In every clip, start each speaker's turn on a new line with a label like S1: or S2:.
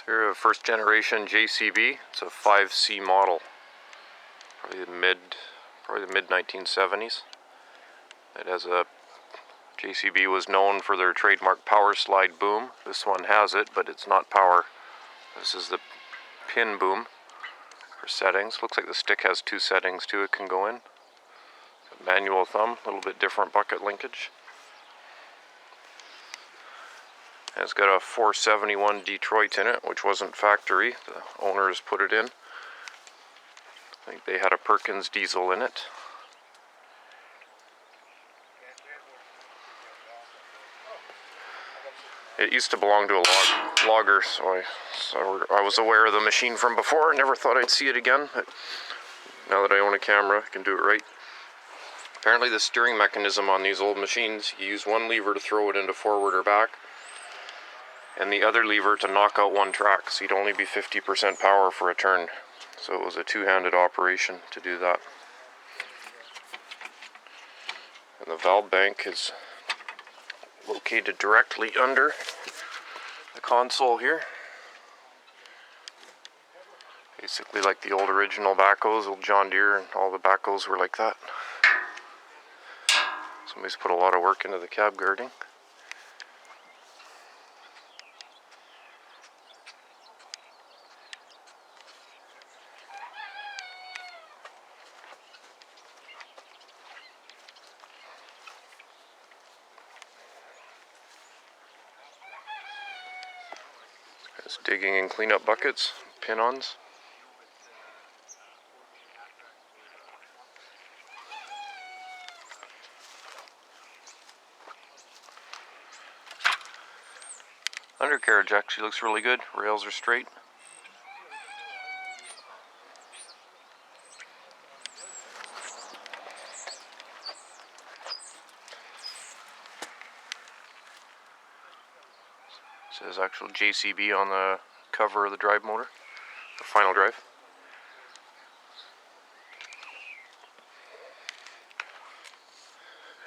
S1: Here a first generation JCB. It's a 5C model. Probably the mid 1970s. It has a JCB was known for their trademark power slide boom. This one has it, but it's not power. This is the pin boom for settings. Looks like the stick has two settings too it can go in. Manual thumb, a little bit different bucket linkage. And it's got a 471 Detroit in it, which wasn't factory. The owners put it in. I think they had a Perkins diesel in it. It used to belong to a logger, so I was aware of the machine from before. Never thought I'd see it again. But now that I own a camera, I can do it right. Apparently the steering mechanism on these old machines, you use one lever to throw it into forward or back, and the other lever to knock out one track, so you'd only be 50% power for a turn. So it was a two-handed operation to do that. And the valve bank is located directly under the console here. Basically like the old original backhoes, old John Deere, and all the backhoes were like that. Somebody's put a lot of work into the cab guarding. It's digging and cleanup buckets, pin-ons. Undercarriage actually looks really good. Rails are straight. It says actual JCB on the cover of the drive motor, the final drive.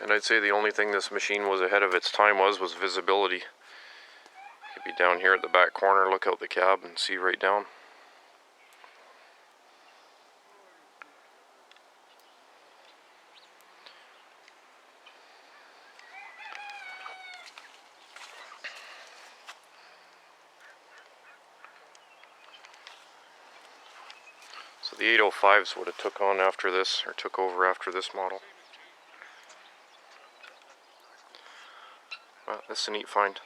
S1: And I'd say the only thing this machine was ahead of its time was visibility. You could be down here at the back corner, look out the cab and see right down. So the 805s would have took on after this, or took over after this model. Well, this is a neat find.